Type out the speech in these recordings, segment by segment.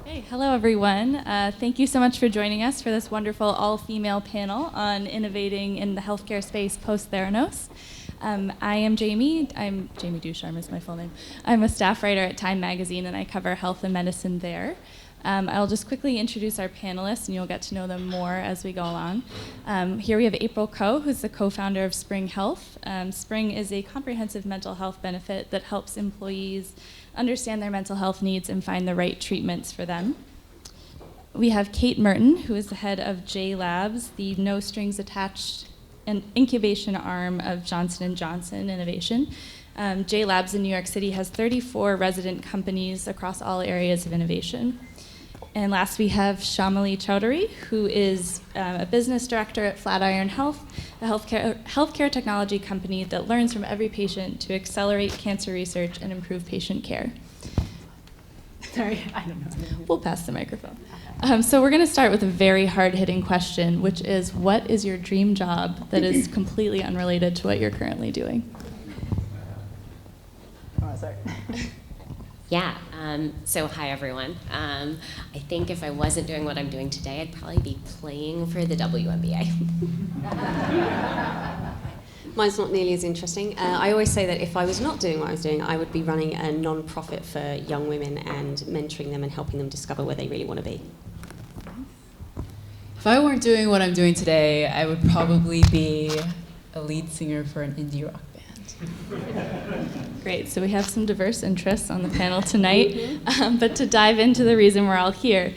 Hey, hello everyone. Thank you so much for joining us for this wonderful all-female panel on innovating in the healthcare space post-Theranos. I am Jamie. I'm Jamie Ducharme is my full name. I'm a staff writer at Time Magazine and I cover health and medicine there. I'll just quickly introduce our panelists and you'll get to know them more as we go along. Here we have April Koh, who's the co-founder of Spring Health. Spring is a comprehensive mental health benefit that helps employees understand their mental health needs and find the right treatments for them. We have Kate Merton, who is the head of J Labs, the no strings attached and incubation arm of Johnson & Johnson Innovation. J Labs in New York City has 34 resident companies across all areas of innovation. And last we have Shamali Chowdhury, who is a business director at Flatiron Health, a healthcare technology company that learns from every patient to accelerate cancer research and improve patient care. Sorry, I don't know. We'll pass the microphone. So we're going to start with a very hard-hitting question, which is, what is your dream job that is completely unrelated to what you're currently doing? Oh, sorry. Yeah, so hi everyone. I think if I wasn't doing what I'm doing today, I'd probably be playing for the WNBA. Mine's not nearly as interesting. I always say that if I was not doing what I was doing, I would be running a non-profit for young women and mentoring them and helping them discover where they really want to be. If I weren't doing what I'm doing today, I would probably be a lead singer for an indie rock band. Great, so we have some diverse interests on the panel tonight, but to dive into the reason we're all here,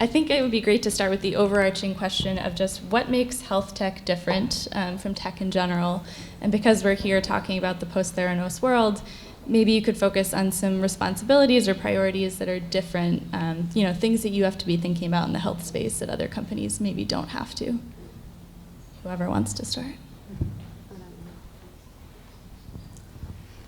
I think it would be great to start with the overarching question of just what makes health tech different from tech in general, and because we're here talking about the post-Theranos world, maybe you could focus on some responsibilities or priorities that are different, things that you have to be thinking about in the health space that other companies maybe don't have to. Whoever wants to start.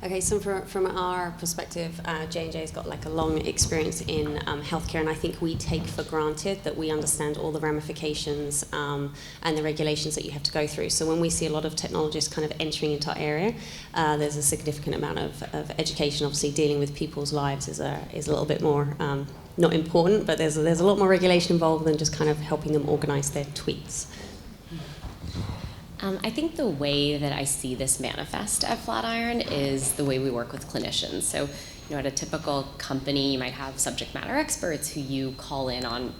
Okay, so from our perspective, J&J's got like a long experience in healthcare, and I think we take for granted that we understand all the ramifications and the regulations that you have to go through. So when we see a lot of technologists kind of entering into our area, there's a significant amount of education. Obviously, dealing with people's lives is a little bit more not important, but there's a lot more regulation involved than just kind of helping them organize their tweets. I think the way that I see this manifest at Flatiron is the way we work with clinicians. So, at a typical company, you might have subject matter experts who you call in on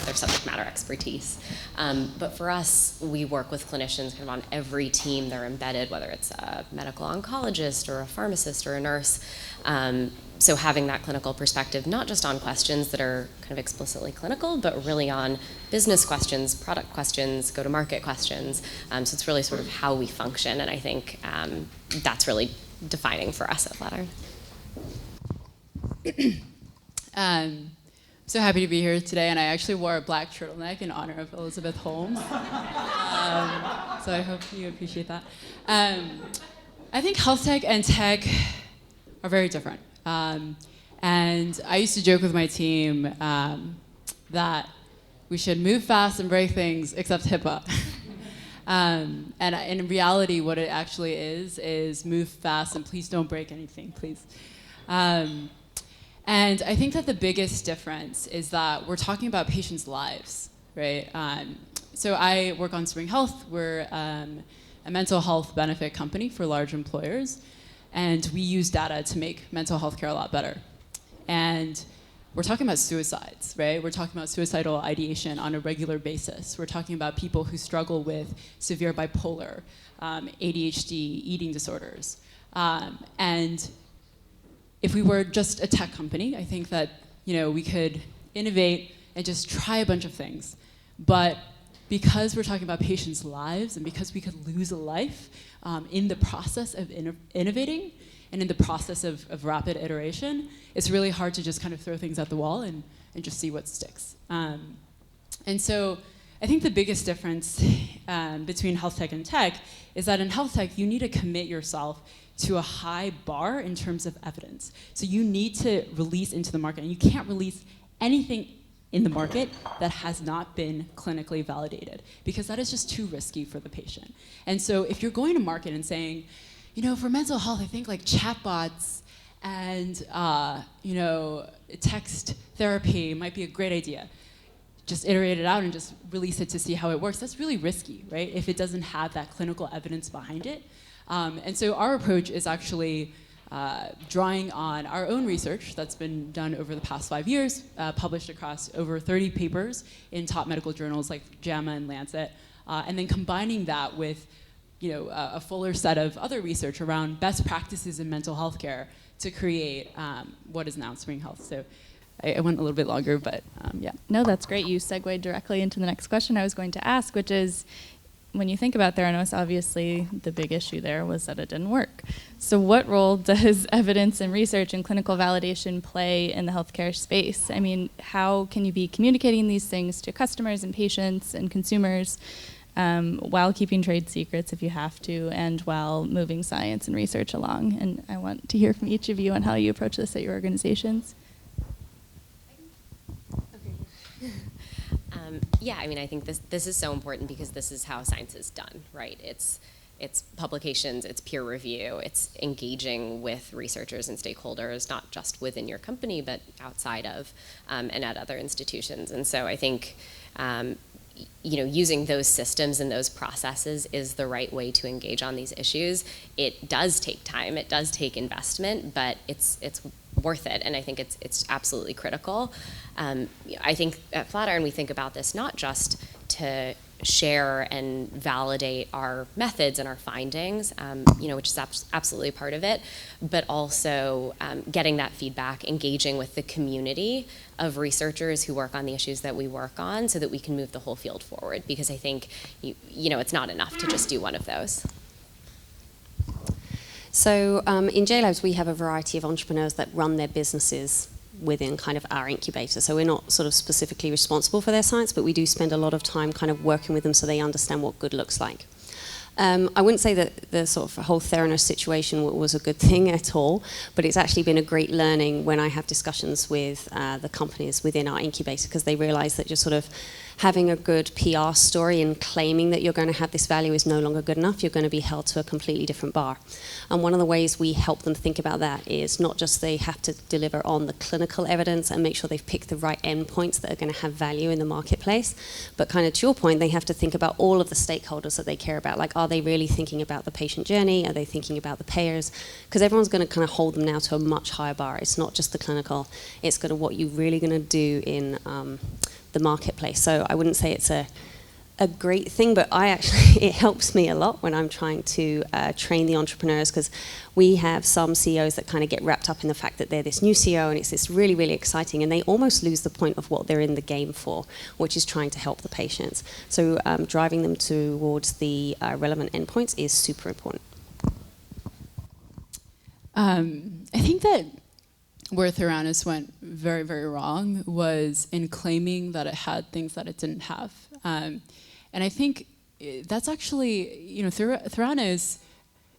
their subject matter expertise. But for us, we work with clinicians kind of on every team they're embedded, whether it's a medical oncologist or a pharmacist or a nurse. So having that clinical perspective, not just on questions that are kind of explicitly clinical, but really on business questions, product questions, go-to-market questions. So it's really sort of how we function, and I think that's really defining for us at Flatiron. So happy to be here today, and I actually wore a black turtleneck in honor of Elizabeth Holmes. So I hope you appreciate that. I think health tech and tech are very different. And I used to joke with my team that we should move fast and break things except HIPAA. And in reality, what it actually is move fast and please don't break anything, please. And I think that the biggest difference is that we're talking about patients' lives, right? So I work on Spring Health. We're a mental health benefit company for large employers. And we use data to make mental health care a lot better. And we're talking about suicides, right? We're talking about suicidal ideation on a regular basis. We're talking about people who struggle with severe bipolar, ADHD, eating disorders. And if we were just a tech company, I think that we could innovate and just try a bunch of things. But because we're talking about patients' lives and because we could lose a life in the process of innovating and in the process of rapid iteration, it's really hard to just kind of throw things at the wall and just see what sticks. And so I think the biggest difference between health tech and tech is that in health tech, you need to commit yourself to a high bar in terms of evidence. So you need to release into the market, and you can't release anything in the market that has not been clinically validated, because that is just too risky for the patient. And so if you're going to market and saying, for mental health, I think like chatbots and text therapy might be a great idea. Just iterate it out and just release it to see how it works. That's really risky, right? If it doesn't have that clinical evidence behind it. And so our approach is actually drawing on our own research that's been done over the past 5 years, published across over 30 papers in top medical journals like JAMA and Lancet, and then combining that with a fuller set of other research around best practices in mental health care to create what is now Spring Health. So I went a little bit longer, but yeah. No, that's great. You segued directly into the next question I was going to ask, which is, when you think about Theranos, obviously the big issue there was that it didn't work. So what role does evidence and research and clinical validation play in the healthcare space? I mean, how can you be communicating these things to customers and patients and consumers while keeping trade secrets if you have to, and while moving science and research along? And I want to hear from each of you on how you approach this at your organizations. Yeah, I mean, I think this is so important because this is how science is done, right? It's publications, it's peer review, it's engaging with researchers and stakeholders, not just within your company, but outside of and at other institutions. And so I think using those systems and those processes is the right way to engage on these issues. It does take time, it does take investment, but it's worth it, and I think it's absolutely critical. I think at Flatiron we think about this not just to share and validate our methods and our findings, which is absolutely part of it, but also getting that feedback, engaging with the community of researchers who work on the issues that we work on so that we can move the whole field forward, because I think it's not enough to just do one of those. So in JLabs, we have a variety of entrepreneurs that run their businesses within kind of our incubator. So we're not sort of specifically responsible for their science, but we do spend a lot of time kind of working with them so they understand what good looks like. I wouldn't say that the sort of whole Theranos situation was a good thing at all, but it's actually been a great learning when I have discussions with the companies within our incubator, because they realize that just sort of having a good PR story and claiming that you're going to have this value is no longer good enough. You're going to be held to a completely different bar. And one of the ways we help them think about that is not just they have to deliver on the clinical evidence and make sure they've picked the right endpoints that are going to have value in the marketplace, but kind of to your point, they have to think about all of the stakeholders that they care about. Like, are they really thinking about the patient journey? Are they thinking about the payers? Because everyone's going to kind of hold them now to a much higher bar. It's not just the clinical, it's going to what you're really going to do in the marketplace. So I wouldn't say it's a great thing, but it helps me a lot when I'm trying to train the entrepreneurs, because we have some CEOs that kind of get wrapped up in the fact that they're this new CEO and it's this really, really exciting, and they almost lose the point of what they're in the game for, which is trying to help the patients. So driving them towards the relevant endpoints is super important. I think that where Theranos went very, very wrong was in claiming that it had things that it didn't have. And I think that's actually, Theranos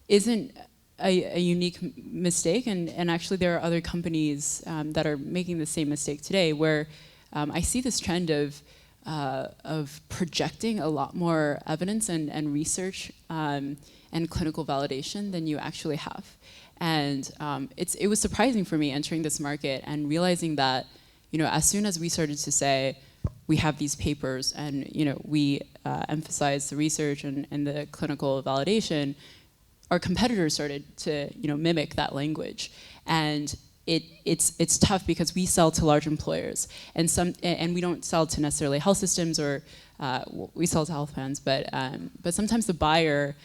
isn't a unique mistake, and actually there are other companies that are making the same mistake today, where I see this trend of projecting a lot more evidence and research and clinical validation than you actually have. And it was surprising for me entering this market and realizing that, as soon as we started to say, we have these papers and, we emphasize the research and the clinical validation, our competitors started to, mimic that language. And it's tough because we sell to large employers, and we don't sell to necessarily health systems, or we sell to health plans, but sometimes the buyer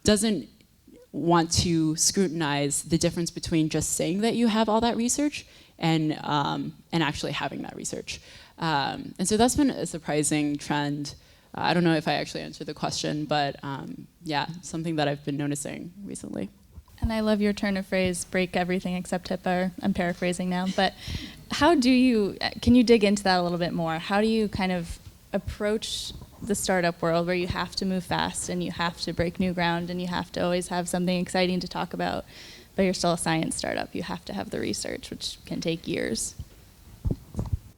doesn't want to scrutinize the difference between just saying that you have all that research and actually having that research. And so that's been a surprising trend. I don't know if I actually answered the question, but yeah, something that I've been noticing recently. And I love your turn of phrase, break everything except HIPAA. I'm paraphrasing now, but can you dig into that a little bit more? How do you kind of approach the startup world where you have to move fast and you have to break new ground and you have to always have something exciting to talk about, but you're still a science startup? You have to have the research, which can take years.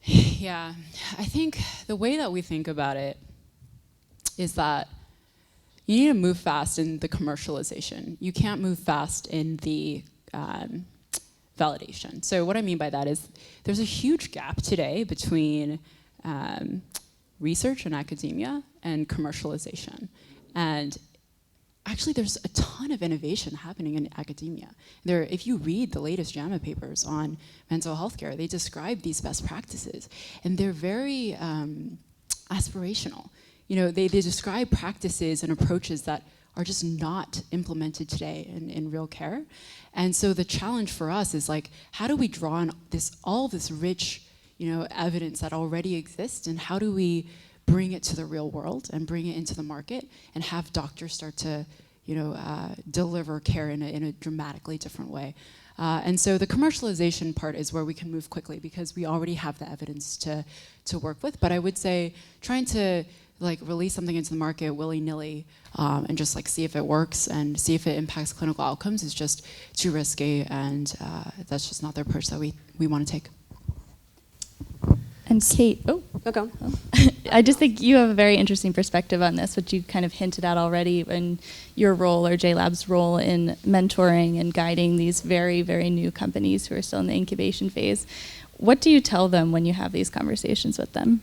Yeah, I think the way that we think about it is that you need to move fast in the commercialization. You can't move fast in the validation. So what I mean by that is there's a huge gap today between research and academia and commercialization. And actually, there's a ton of innovation happening in academia. If you read the latest JAMA papers on mental health care, they describe these best practices, and they're very aspirational. They describe practices and approaches that are just not implemented today in real care. And so the challenge for us is like, how do we draw on all this rich, evidence that already exists, and how do we bring it to the real world and bring it into the market and have doctors start to, deliver care in a dramatically different way. And so the commercialization part is where we can move quickly because we already have the evidence to work with. But I would say trying to release something into the market willy-nilly and just see if it works and see if it impacts clinical outcomes is just too risky, and that's just not the approach that we want to take. And Kate, go on. I just think you have a very interesting perspective on this, which you kind of hinted at already in your role, or JLab's role, in mentoring and guiding these very, very new companies who are still in the incubation phase. What do you tell them when you have these conversations with them?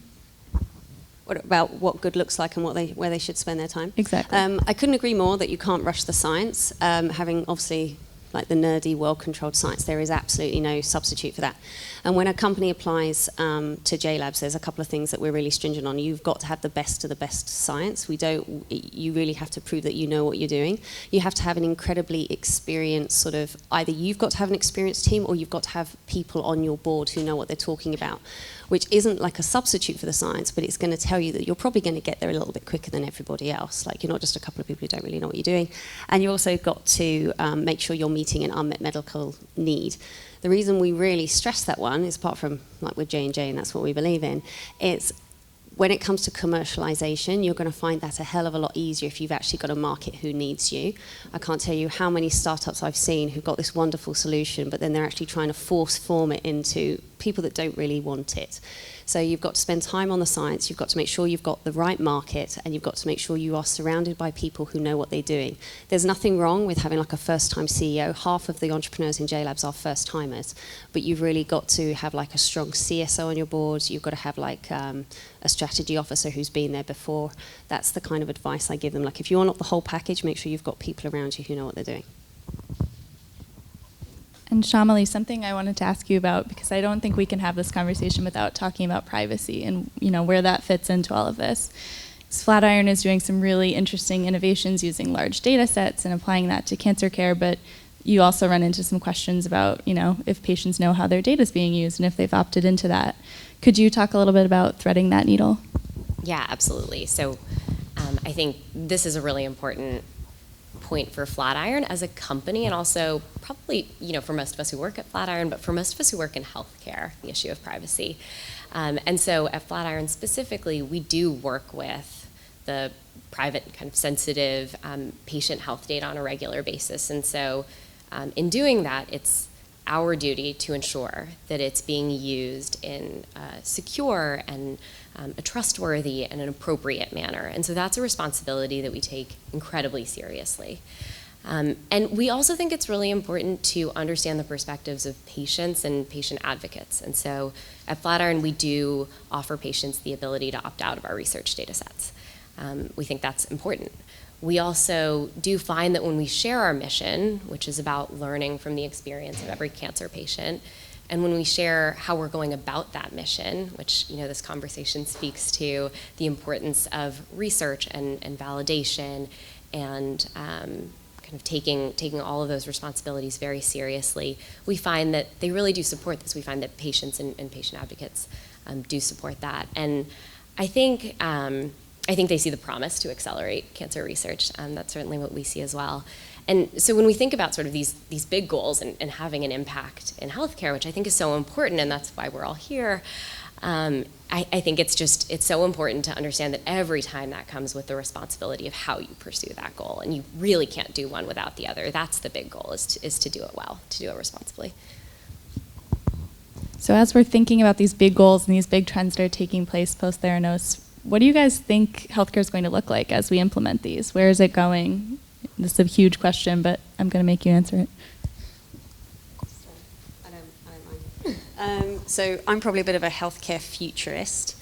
What about what good looks like and where they should spend their time? Exactly. I couldn't agree more that you can't rush the science. Having obviously the nerdy, well-controlled science, there is absolutely no substitute for that. And when a company applies to JLabs, there's a couple of things that we're really stringent on. You've got to have the best of the best science. You really have to prove that you know what you're doing. You have to have an incredibly experienced either you've got to have an experienced team or you've got to have people on your board who know what they're talking about, which isn't like a substitute for the science, but it's going to tell you that you're probably going to get there a little bit quicker than everybody else. You're not just a couple of people who don't really know what you're doing. And you also got to make sure you're meeting an unmet medical need. The reason we really stress that one is, apart from with J&J, and that's what we believe in, it's when it comes to commercialization, you're going to find that a hell of a lot easier if you've actually got a market who needs you. I can't tell you how many startups I've seen who've got this wonderful solution, but then they're actually trying to form it into people that don't really want it. So you've got to spend time on the science, you've got to make sure you've got the right market, and you've got to make sure you are surrounded by people who know what they're doing. There's nothing wrong with having a first-time CEO. Half of the entrepreneurs in JLabs are first-timers, but you've really got to have a strong CSO on your board. You've got to have a strategy officer who's been there before. That's the kind of advice I give them. If you want the whole package, make sure you've got people around you who know what they're doing. And Shamali, something I wanted to ask you about, because I don't think we can have this conversation without talking about privacy and where that fits into all of this. Flatiron is doing some really interesting innovations using large data sets and applying that to cancer care, but you also run into some questions about if patients know how their data is being used and if they've opted into that. Could you talk a little bit about threading that needle? Yeah, absolutely. So I think this is a really important point for Flatiron as a company, and also probably for most of us who work at Flatiron, but for most of us who work in healthcare, the issue of privacy. And so at Flatiron specifically, we do work with the private kind of sensitive patient health data on a regular basis. And so in doing that, it's our duty to ensure that it's being used in a secure and a trustworthy and an appropriate manner. And so that's a responsibility that we take incredibly seriously. And we also think it's really important to understand the perspectives of patients and patient advocates. And so at Flatiron, we do offer patients the ability to opt out of our research data sets. We think that's important. We also do find that when we share our mission, which is about learning from the experience of every cancer patient, and when we share how we're going about that mission, which this conversation speaks to the importance of research and validation and kind of taking all of those responsibilities very seriously, we find that they really do support this. We find that patients and patient advocates do support that. And I think they see the promise to accelerate cancer research. That's certainly what we see as well. And so when we think about sort of these big goals and having an impact in healthcare, which I think is so important, and that's why we're all here, I think it's so important to understand that every time that comes with the responsibility of how you pursue that goal, and you really can't do one without the other. That's the big goal, is to do it well, to do it responsibly. So as we're thinking about these big goals and these big trends that are taking place post-Theranos, what do you guys think healthcare is going to look like as we implement these? Where is it going? This is a huge question, but I'm going to make you answer it. So I'm probably a bit of a healthcare futurist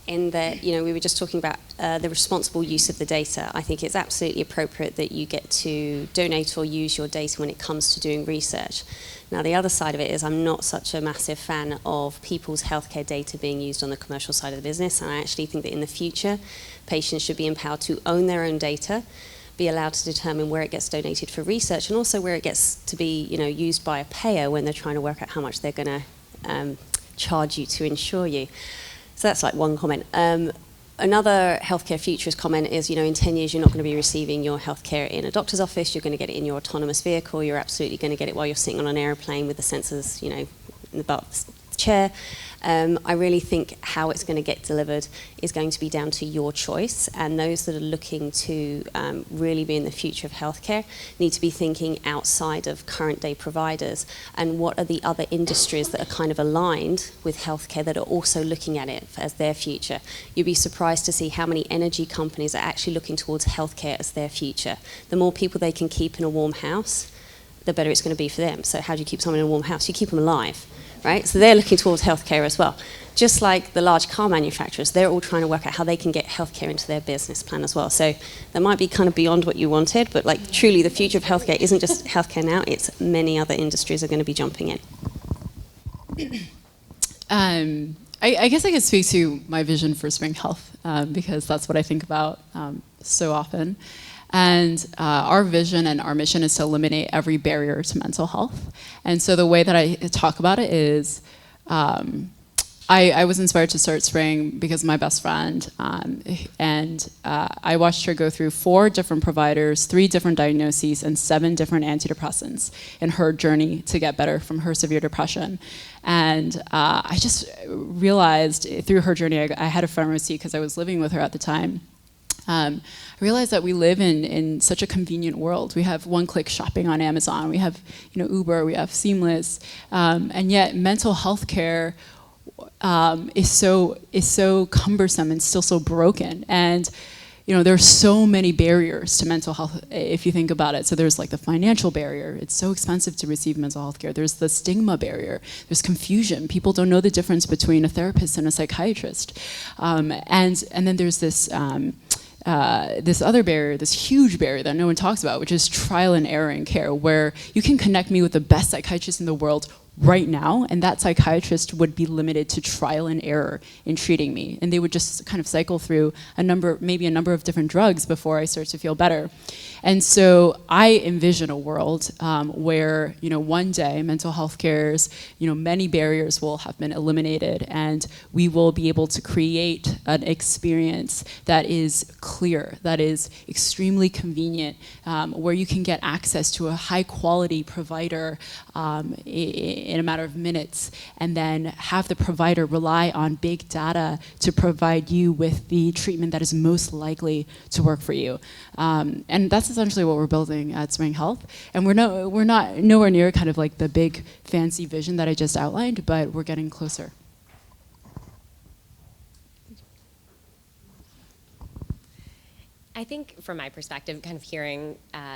in that, we were just talking about the responsible use of the data. I think it's absolutely appropriate that you get to donate or use your data when it comes to doing research. Now, the other side of it is I'm not such a massive fan of people's healthcare data being used on the commercial side of the business, and I actually think that in the future, patients should be empowered to own their own data, be allowed to determine where it gets donated for research, and also where it gets to be, used by a payer when they're trying to work out how much they're going to charge you to insure you. So that's like one comment. Another healthcare futurist comment is, in 10 years, you're not going to be receiving your healthcare in a doctor's office. You're going to get it in your autonomous vehicle. You're absolutely going to get it while you're sitting on an aeroplane with the sensors, in the butt of the chair. I really think how it's going to get delivered is going to be down to your choice, and those that are looking to really be in the future of healthcare need to be thinking outside of current day providers and what are the other industries that are kind of aligned with healthcare that are also looking at it as their future. You'd be surprised to see how many energy companies are actually looking towards healthcare as their future. The more people they can keep in a warm house, the better it's going to be for them. So how do you keep someone in a warm house? You keep them alive. Right? So they're looking towards healthcare as well. Just like the large car manufacturers, they're all trying to work out how they can get healthcare into their business plan as well. So that might be kind of beyond what you wanted, but like truly the future of healthcare isn't just healthcare now, it's many other industries are going to be jumping in. I guess I could speak to my vision for Spring Health because that's what I think about so often. And our vision and our mission is to eliminate every barrier to mental health. And so the way that I talk about it is, I was inspired to start Spring because of my best friend, and I watched her go through 4 different providers, 3 different diagnoses, and 7 different antidepressants in her journey to get better from her severe depression. And I just realized through her journey, I had a pharmacy because I was living with her at the time. I realized that we live in such a convenient world. We have one-click shopping on Amazon. We have, Uber. We have Seamless, and yet mental health care is so cumbersome and still so broken. And there are so many barriers to mental health if you think about it. So there's like the financial barrier. It's so expensive to receive mental health care. There's the stigma barrier. There's confusion. People don't know the difference between a therapist and a psychiatrist. And then there's this other barrier, this huge barrier that no one talks about, which is trial and error in care, where you can connect me with the best psychiatrist in the world right now, and that psychiatrist would be limited to trial and error in treating me. And they would just kind of cycle through maybe a number of different drugs before I start to feel better. And so I envision a world where, one day mental health care's, many barriers will have been eliminated, and we will be able to create an experience that is clear, that is extremely convenient, where you can get access to a high quality provider in a matter of minutes, and then have the provider rely on big data to provide you with the treatment that is most likely to work for you. And that's essentially what we're building at Spring Health. And we're not nowhere near kind of like the big fancy vision that I just outlined, but we're getting closer. I think from my perspective, kind of hearing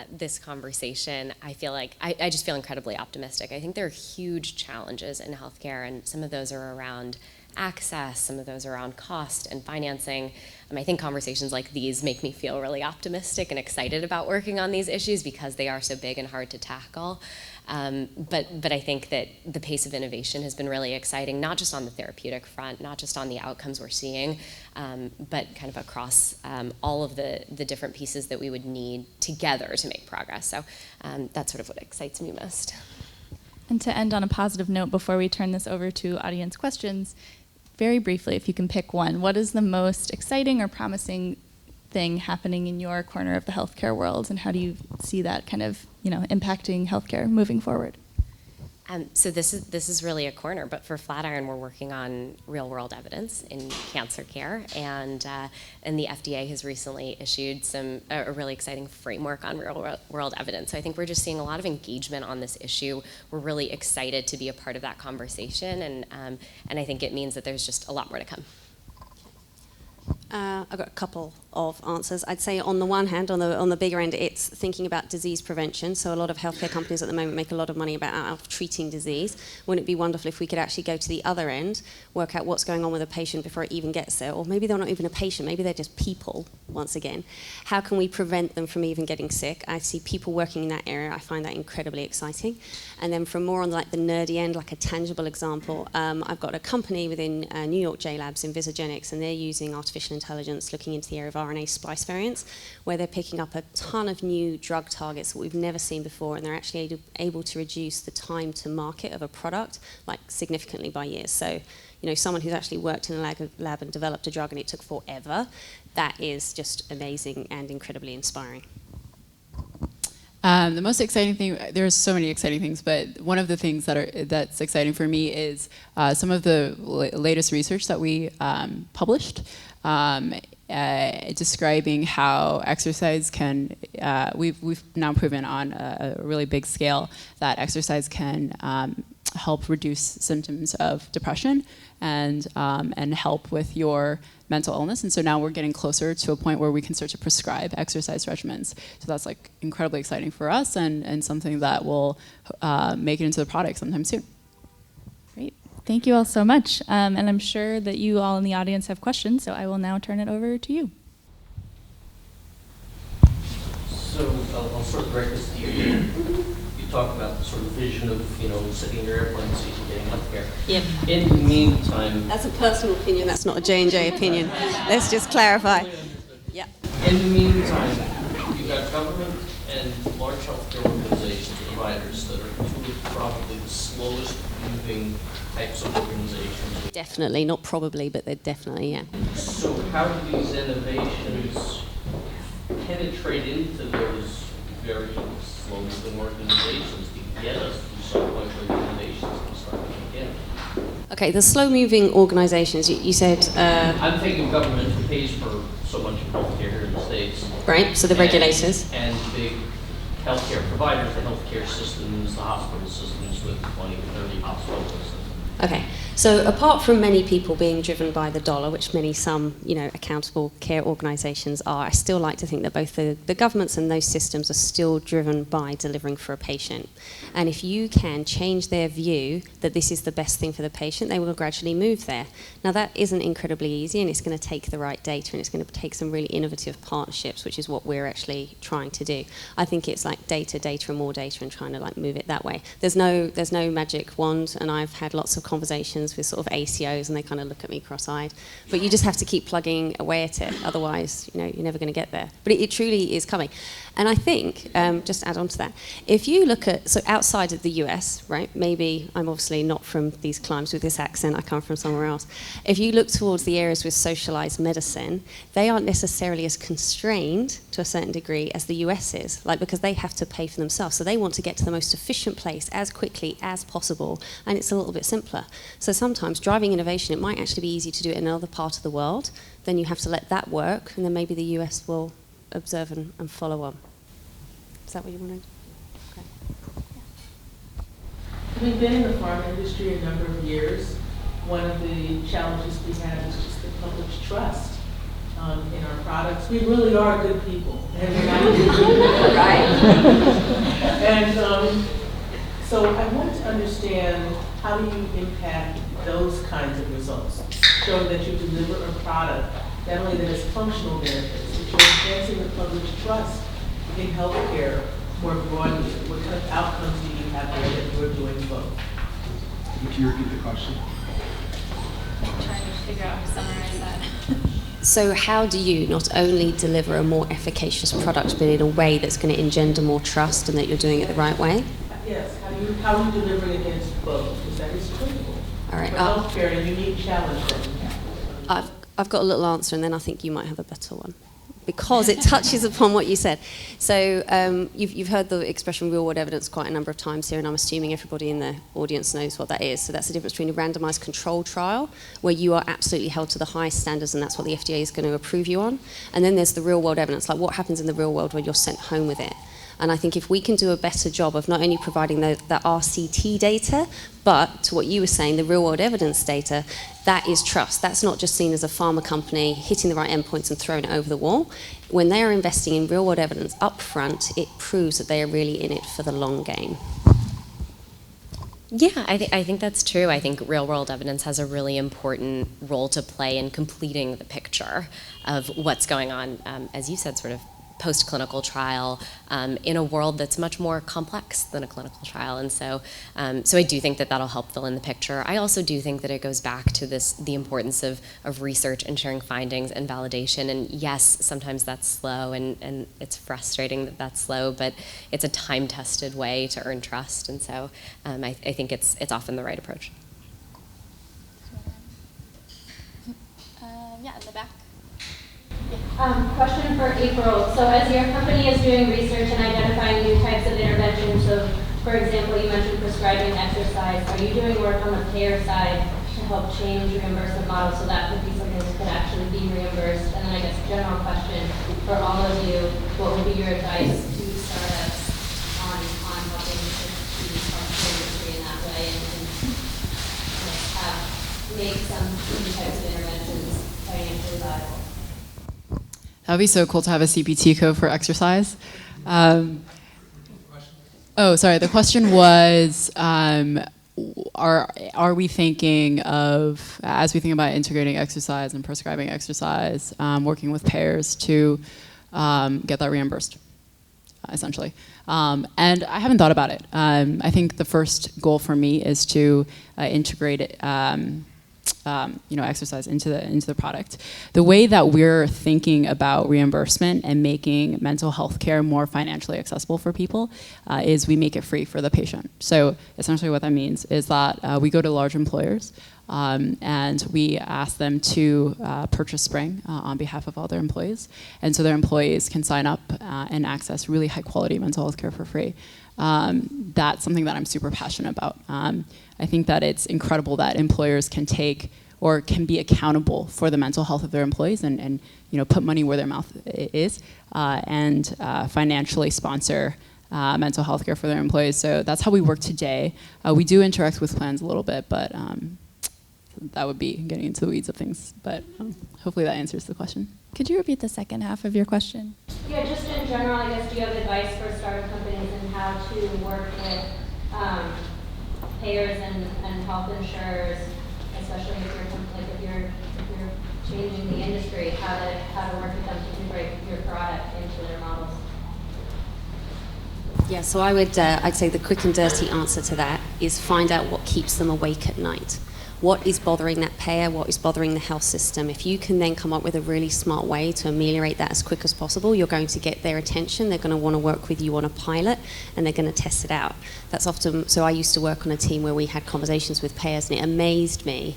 this conversation, I feel like I just feel incredibly optimistic. I think there are huge challenges in healthcare, and some of those are around access, some of those are around cost and financing. I think conversations like these make me feel really optimistic and excited about working on these issues because they are so big and hard to tackle. But I think that the pace of innovation has been really exciting, not just on the therapeutic front, not just on the outcomes we're seeing, but kind of across all of the different pieces that we would need together to make progress. So that's sort of what excites me most. And to end on a positive note before we turn this over to audience questions, very briefly, if you can pick one, what is the most exciting or promising thing happening in your corner of the healthcare world, and how do you see that kind of, impacting healthcare moving forward? So this is really a corner, but for Flatiron, we're working on real-world evidence in cancer care, and the FDA has recently issued a really exciting framework on real-world evidence. So I think we're just seeing a lot of engagement on this issue. We're really excited to be a part of that conversation, and I think it means that there's just a lot more to come. I've got a couple of answers. I'd say on the one hand, on the bigger end, it's thinking about disease prevention. So a lot of healthcare companies at the moment make a lot of money out of treating disease. Wouldn't it be wonderful if we could actually go to the other end, work out what's going on with a patient before it even gets there? Or maybe they're not even a patient, maybe they're just people, once again. How can we prevent them from even getting sick? I see people working in that area. I find that incredibly exciting. And then from more on like the nerdy end, like a tangible example, I've got a company within New York J Labs, Envisagenics, and they're using artificial intelligence looking into the area of RNA splice variants, where they're picking up a ton of new drug targets that we've never seen before, and they're actually able to reduce the time to market of a product like significantly by years. So, you know, someone who's actually worked in a lab and developed a drug and it took forever, that is just amazing and incredibly inspiring. The most exciting thing, there's so many exciting things, but one of the things that's exciting for me is some of the latest research that we published describing how exercise can, we've now proven on a really big scale that exercise can help reduce symptoms of depression and help with your mental illness. And so now we're getting closer to a point where we can start to prescribe exercise regimens. So that's like incredibly exciting for us and something that will make it into the product sometime soon. Great. Thank you all so much. And I'm sure that you all in the audience have questions, so I will now turn it over to you. So I'll sort of direct this to you. You talk about the sort of vision of, you know, sitting in your airplane seat and getting healthcare. Yep. In the meantime, That's a personal opinion, that's not a J&J opinion. Let's just clarify. Yeah. in the meantime, you've got government and large healthcare organizations, providers that are two of probably the slowest moving types of organizations. Definitely, not probably, but they're definitely, yeah. So how do these innovations penetrate into those very slow-moving organizations to get us to some point where the innovations can start to kick in? Okay, the slow-moving organizations, you said... I'm thinking government who pays for so much of healthcare here in the States. Right, so the regulators. And big healthcare providers, the healthcare systems, the hospital systems with 20 to 30 hospital systems. Okay, so apart from many people being driven by the dollar, which some, accountable care organisations are, I still like to think that both the governments and those systems are still driven by delivering for a patient. And if you can change their view that this is the best thing for the patient, they will gradually move there. Now that isn't incredibly easy, and it's going to take the right data, and it's going to take some really innovative partnerships, which is what we're actually trying to do. I think it's like data, and more data, and trying to move it that way. There's no magic wand, and I've had lots of conversations with sort of ACOs, and they kind of look at me cross-eyed. But you just have to keep plugging away at it, otherwise, you're never going to get there. But it truly is coming. And I think, just to add on to that, if you look at, so outside of the US, right, maybe I'm obviously not from these climes with this accent, I come from somewhere else. If you look towards the areas with socialized medicine, they aren't necessarily as constrained to a certain degree as the US is, because they have to pay for themselves. So they want to get to the most efficient place as quickly as possible, and it's a little bit simpler. So sometimes driving innovation, it might actually be easy to do it in another part of the world, then you have to let that work, and then maybe the US will observe and follow on. Is that what you wanted? Okay. Having been in the pharma industry a number of years, one of the challenges we have is just the public's trust in our products. We really are good people. And we're not good people, right? And so I want to understand, how do you impact those kinds of results? Showing that you deliver a product, not only that has functional benefits, but you're enhancing the public's trust in healthcare more broadly. What kind of outcomes do you have there that you're doing both? Can you repeat the question? I'm trying to figure out how to summarize that. So how do you not only deliver a more efficacious product, but in a way that's going to engender more trust and that you're doing it the right way? Yes, how are you delivering against both? Because that is critical. All right. For healthcare, a unique challenge that we have. I've got a little answer, and then I think you might have a better one, because it touches upon what you said. So you've heard the expression real-world evidence quite a number of times here, and I'm assuming everybody in the audience knows what that is. So that's the difference between a randomized control trial, where you are absolutely held to the highest standards, and that's what the FDA is going to approve you on. And then there's the real-world evidence, like what happens in the real world when you're sent home with it. And I think if we can do a better job of not only providing that RCT data, but to what you were saying, the real world evidence data, that is trust. That's not just seen as a pharma company hitting the right endpoints and throwing it over the wall. When they are investing in real world evidence up front, it proves that they are really in it for the long game. Yeah, I think that's true. I think real-world evidence has a really important role to play in completing the picture of what's going on, as you said, sort of post-clinical trial in a world that's much more complex than a clinical trial. And so I do think that that'll help fill in the picture. I also do think that it goes back to the importance of research and sharing findings and validation. And yes, sometimes that's slow and it's frustrating that that's slow, but it's a time-tested way to earn trust. And so I think it's often the right approach. Yeah, in the back. Question for April. So as your company is doing research and identifying new types of interventions, so for example, you mentioned prescribing exercise, are you doing work on the payer side to help change reimbursement models so that could be something that could actually be reimbursed? And then I guess a general question for all of you, what would be your advice to startups on helping to healthcare industry in that way and make some new types of interventions financially viable? That would be so cool to have a CPT code for exercise. The question was, are we thinking of, as we think about integrating exercise and prescribing exercise, working with payers to get that reimbursed, essentially. And I haven't thought about it. I think the first goal for me is to integrate it, exercise into the product. The way that we're thinking about reimbursement and making mental health care more financially accessible for people is we make it free for the patient. So essentially what that means is that we go to large employers and we ask them to purchase Spring on behalf of all their employees. And so their employees can sign up and access really high quality mental health care for free. That's something that I'm super passionate about. I think that it's incredible that employers can take or can be accountable for the mental health of their employees and put money where their mouth is and financially sponsor mental health care for their employees. So that's how we work today. We do interact with plans a little bit, but that would be getting into the weeds of things. But hopefully that answers the question. Could you repeat the second half of your question? Yeah, just in general, I guess, do you have advice for startup companies and how to work with payers and health insurers, especially if you're changing the industry, how to work with them to integrate your product into their models? Yeah, so I'd say the quick and dirty answer to that is find out what keeps them awake at night. What is bothering that payer? What is bothering the health system? If you can then come up with a really smart way to ameliorate that as quick as possible, you're going to get their attention. They're going to want to work with you on a pilot, and they're going to test it out. That's often, so I used to work on a team where we had conversations with payers, and it amazed me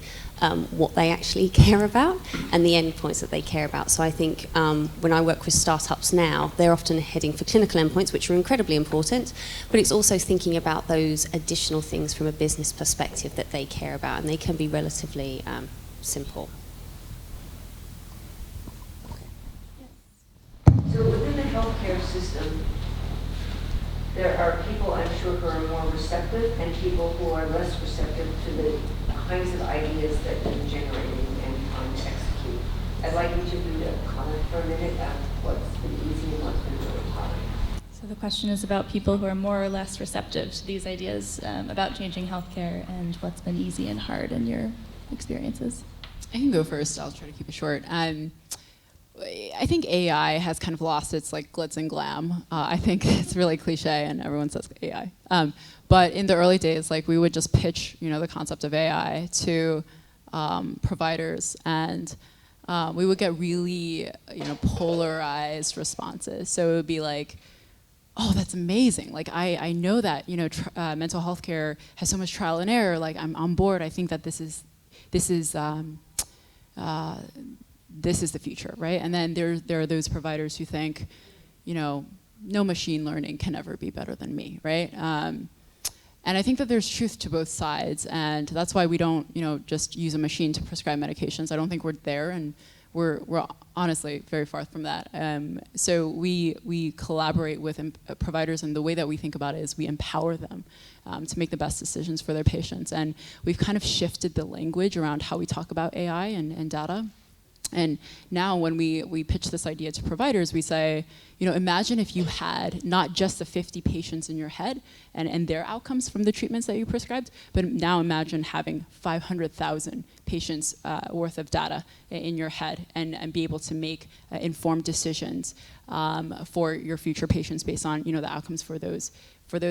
what they actually care about and the endpoints that they care about. So I think when I work with startups now, they're often heading for clinical endpoints, which are incredibly important, but it's also thinking about those additional things from a business perspective that they care about, and they can be relatively simple. So within the healthcare system, there are people, I'm sure, who are more receptive and people who are less receptive to the kinds of ideas that you're generating and trying to execute. I'd like each of you to comment for a minute on what's been easy and what's been really hard. So the question is about people who are more or less receptive to these ideas about changing healthcare and what's been easy and hard in your experiences. I can go first. I'll try to keep it short. I think AI has kind of lost its glitz and glam. I think it's really cliche and everyone says AI. But in the early days, we would just pitch, the concept of AI to providers, and we would get really, polarized responses. So it would be like, oh, that's amazing. I know that, mental health care has so much trial and error. I'm on board. I think that this is the future, right? And then there are those providers who think, no machine learning can ever be better than me, right? And I think that there's truth to both sides, and that's why we don't, just use a machine to prescribe medications. I don't think we're there, and we're honestly very far from that. So we collaborate with providers, and the way that we think about it is we empower them to make the best decisions for their patients. And we've kind of shifted the language around how we talk about AI and data. And now when we pitch this idea to providers, we say, imagine if you had not just the 50 patients in your head and their outcomes from the treatments that you prescribed, but now imagine having 500,000 patients worth of data in your head and be able to make informed decisions for your future patients based on the outcomes for those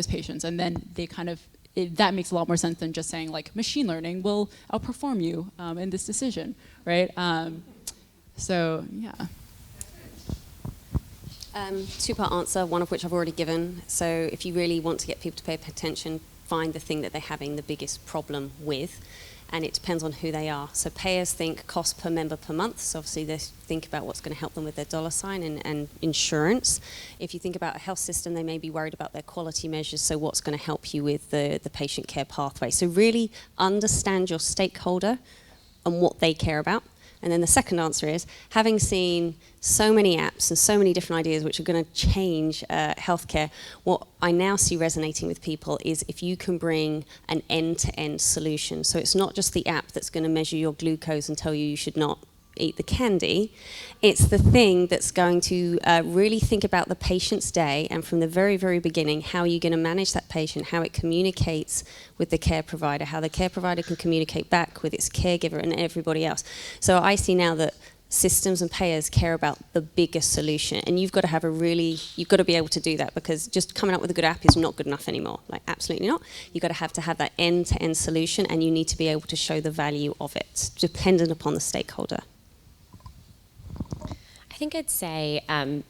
patients. And then they kind of, that makes a lot more sense than just saying like machine learning will outperform you in this decision, right? So, yeah. Two-part answer, one of which I've already given. So if you really want to get people to pay attention, find the thing that they're having the biggest problem with, and it depends on who they are. So payers think cost per member per month, so obviously they think about what's going to help them with their dollar sign and insurance. If you think about a health system, they may be worried about their quality measures, so what's going to help you with the patient care pathway. So really understand your stakeholder and what they care about. And then the second answer is, having seen so many apps and so many different ideas which are going to change healthcare, what I now see resonating with people is if you can bring an end-to-end solution. So it's not just the app that's going to measure your glucose and tell you should not eat the candy. It's the thing that's going to really think about the patient's day, and from the very, very beginning, how are you going to manage that patient, how it communicates with the care provider, how the care provider can communicate back with its caregiver and everybody else. So I see now that systems and payers care about the biggest solution, and you've got to be able to do that, because just coming up with a good app is not good enough anymore. Like, absolutely not. You've got to have that end-to-end solution, and you need to be able to show the value of it, dependent upon the stakeholder. I think I'd say, and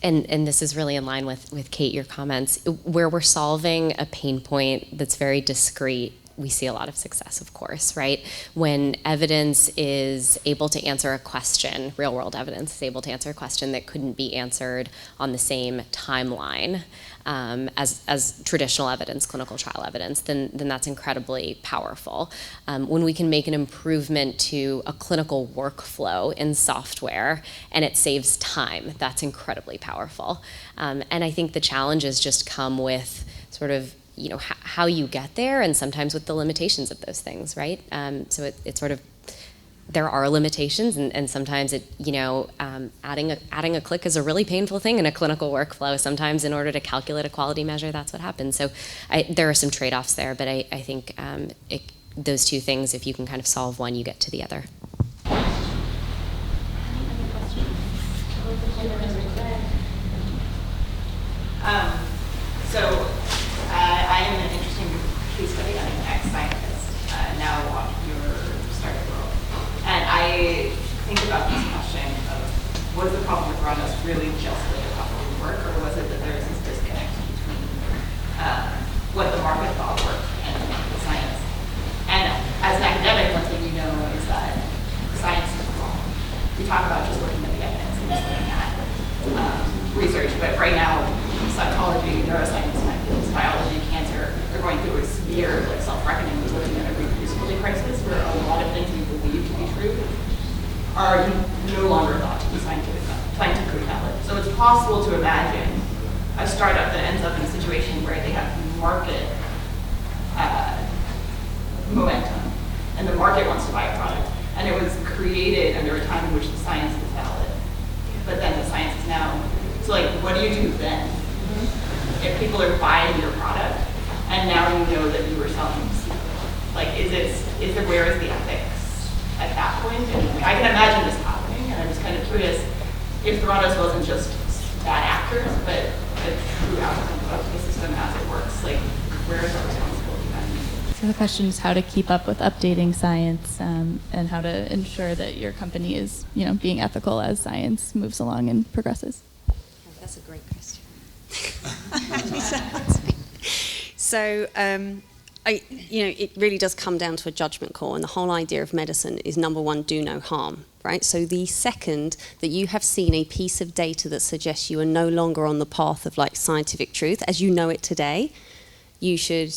this is really in line with Kate, your comments, where we're solving a pain point that's very discrete, we see a lot of success, of course, right? When evidence is able to answer a question, real world evidence is able to answer a question that couldn't be answered on the same timeline as traditional evidence, clinical trial evidence, then that's incredibly powerful. When we can make an improvement to a clinical workflow in software and it saves time, that's incredibly powerful. And I think the challenges just come with sort of how you get there, and sometimes with the limitations of those things, right? So it's sort of, there are limitations, and sometimes adding a click is a really painful thing in a clinical workflow. Sometimes in order to calculate a quality measure, that's what happens. So there are some trade-offs there, but I think those two things, if you can kind of solve one, you get to the other. I am an interesting case study. I'm an ex-scientist, now off your startup world. And I think about this question of, was the problem with Theranos really just that the problem didn't work, or was it that there was this disconnect between what the market thought worked and the science? And as an academic, one thing you know is that science is wrong. We talk about just looking at the evidence and just looking at research, but right now, psychology, neuroscience, biology, cancer, they're going through a severe self-reckoning. We're looking at a reproducibility crisis where a lot of things we believe to be true are no longer thought to be scientifically valid. So it's possible to imagine a startup that ends up in a situation where they have market momentum, and the market wants to buy a product, and it was created under a time in which the science was valid, but then the science is now. So what do you do then? If people are buying your product, and now you know that you were selling where is the ethics at that point? And I can imagine this happening, and I'm just kind of curious if Theranos wasn't just bad actors, but a true outcome of the system as it works. Where is our responsibility then? So the question is how to keep up with updating science and how to ensure that your company is, being ethical as science moves along and progresses. That's a great question. So, it really does come down to a judgment call, and the whole idea of medicine is, number one, do no harm, right? So the second that you have seen a piece of data that suggests you are no longer on the path of scientific truth as you know it today, you should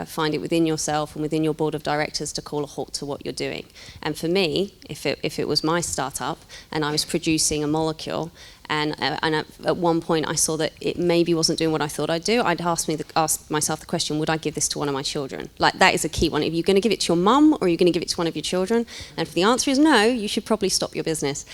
find it within yourself and within your board of directors to call a halt to what you're doing. And for me, if it was my startup and I was producing a molecule, and at one point I saw that it maybe wasn't doing what I thought I'd do, I'd ask myself the question, would I give this to one of my children? Like, that is a key one. If you're going to give it to your mum, or are you going to give it to one of your children? And if the answer is no, you should probably stop your business.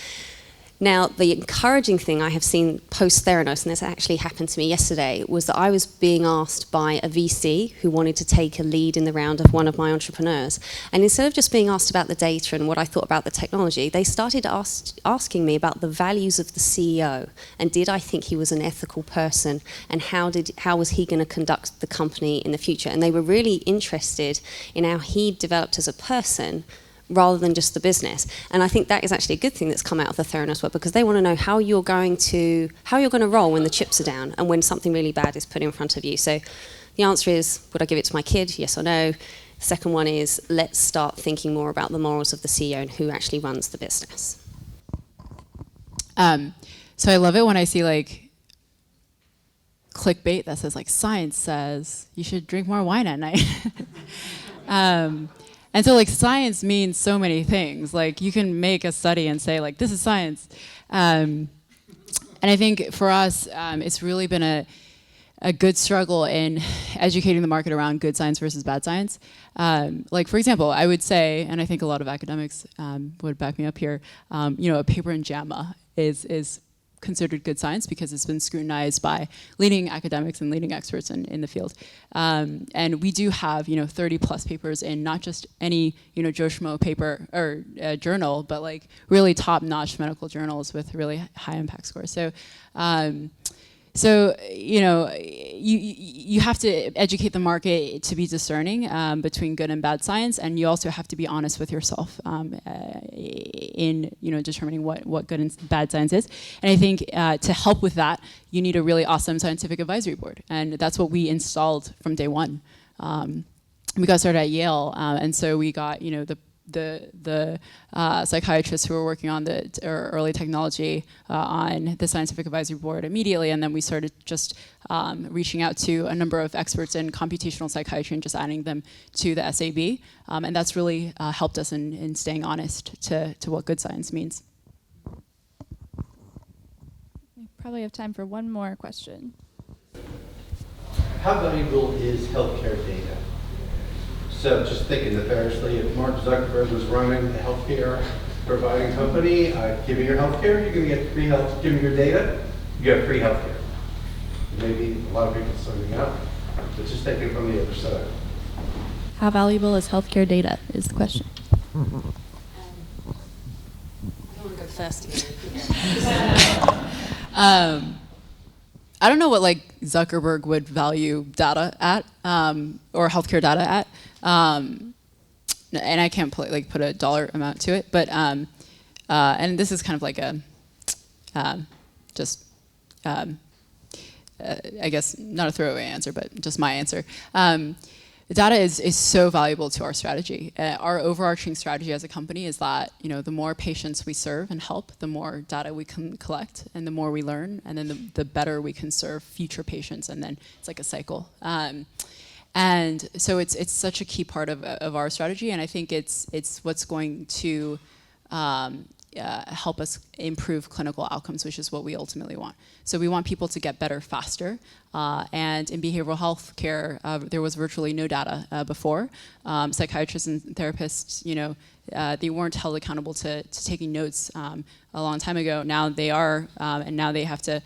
Now, the encouraging thing I have seen post-Theranos, and this actually happened to me yesterday, was that I was being asked by a VC who wanted to take a lead in the round of one of my entrepreneurs. And instead of just being asked about the data and what I thought about the technology, they started asking me about the values of the CEO, and did I think he was an ethical person, and how was he going to conduct the company in the future. And they were really interested in how he developed as a person, rather than just the business. And I think that is actually a good thing that's come out of the Theranos work, because they want to know how you're going to roll when the chips are down and when something really bad is put in front of you. So the answer is, would I give it to my kid? Yes or no. The second one is, let's start thinking more about the morals of the CEO and who actually runs the business. So I love it when I see like clickbait that says like, science says you should drink more wine at night. And so like science means so many things. Like you can make a study and say like, this is science. And I think for us, it's really been a good struggle in educating the market around good science versus bad science. Like for example, I would say, and I think a lot of academics would back me up here, a paper in JAMA is considered good science because it's been scrutinized by leading academics and leading experts in the field. And we do have 30 plus papers in not just any Joe Schmo paper or journal, but like really top notch medical journals with really high impact scores. So you have to educate the market to be discerning between good and bad science, and you also have to be honest with yourself in determining what good and bad science is. And I think to help with that, you need a really awesome scientific advisory board, and that's what we installed from day one. We got started at Yale, and so we got the psychiatrists who were working on the early technology on the scientific advisory board immediately, and then we started just reaching out to a number of experts in computational psychiatry and just adding them to the SAB, and that's really helped us in staying honest to what good science means. We probably have time for one more question. How valuable is healthcare data? So just thinking nefariously, if Mark Zuckerberg was running a healthcare providing company, give me your healthcare, you're going to get free health. Give me your data, you get free healthcare. Maybe a lot of people signing up, but just thinking from the other side. How valuable is healthcare data is the question. I want to go first again. I don't know what like Zuckerberg would value data at, or healthcare data at, and I can't put a dollar amount to it. But and this is kind of like I guess not a throwaway answer, but just my answer. Data is so valuable to our strategy. Our overarching strategy as a company is that the more patients we serve and help, the more data we can collect, and the more we learn, and then the better we can serve future patients, and then it's like a cycle. And so it's such a key part of our strategy, and I think it's what's going to help us improve clinical outcomes, which is what we ultimately want. So we want people to get better faster. And in behavioral health care, there was virtually no data before. Psychiatrists and therapists, they weren't held accountable to taking notes a long time ago. Now they are, and now they have to,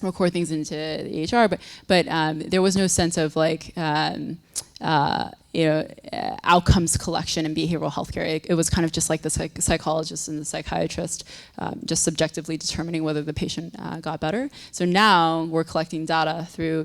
record things into the EHR. But there was no sense of outcomes collection in behavioral health care. It was kind of just like the psychologist and the psychiatrist just subjectively determining whether the patient got better. So now we're collecting data through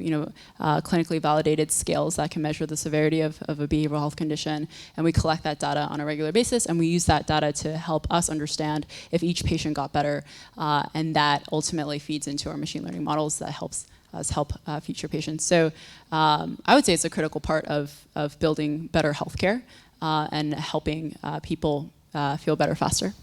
clinically validated scales that can measure the severity of a behavioral health condition, and we collect that data on a regular basis, and we use that data to help us understand if each patient got better, and that ultimately feeds into our machine learning models that helps us help future patients. So I would say it's a critical part of building better healthcare and helping people feel better faster.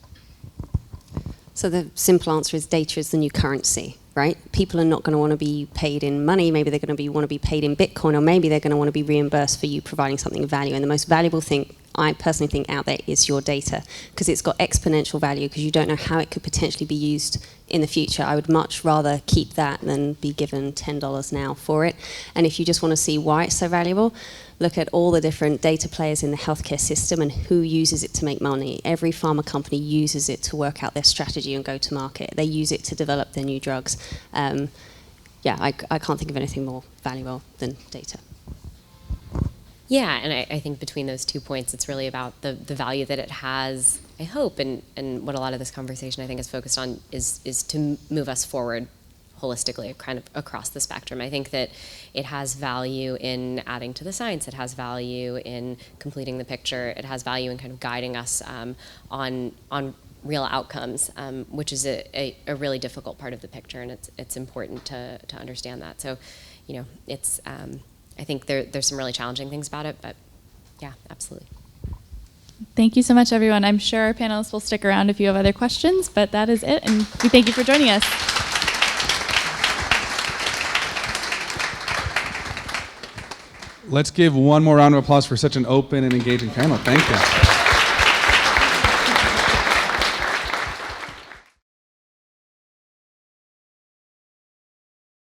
So the simple answer is data is the new currency. right? People are not going to want to be paid in money. Maybe they're going to want to be paid in Bitcoin, or maybe they're going to want to be reimbursed for you providing something of value. And the most valuable thing I personally think out there is your data, because it's got exponential value, because you don't know how it could potentially be used in the future. I would much rather keep that than be given $10 now for it. And if you just want to see why it's so valuable, look at all the different data players in the healthcare system and who uses it to make money. Every pharma company uses it to work out their strategy and go to market. They use it to develop their new drugs. I can't think of anything more valuable than data. Yeah, and I think between those 2 points, it's really about the value that it has, I hope, and what a lot of this conversation I think is focused on is to move us forward holistically, kind of across the spectrum. I think that it has value in adding to the science. It has value in completing the picture. It has value in kind of guiding us on real outcomes, which is a really difficult part of the picture, and it's important to understand that. So, it's I think there's some really challenging things about it, but yeah, absolutely. Thank you so much, everyone. I'm sure our panelists will stick around if you have other questions, but that is it, and we thank you for joining us. Let's give one more round of applause for such an open and engaging panel. Thank you.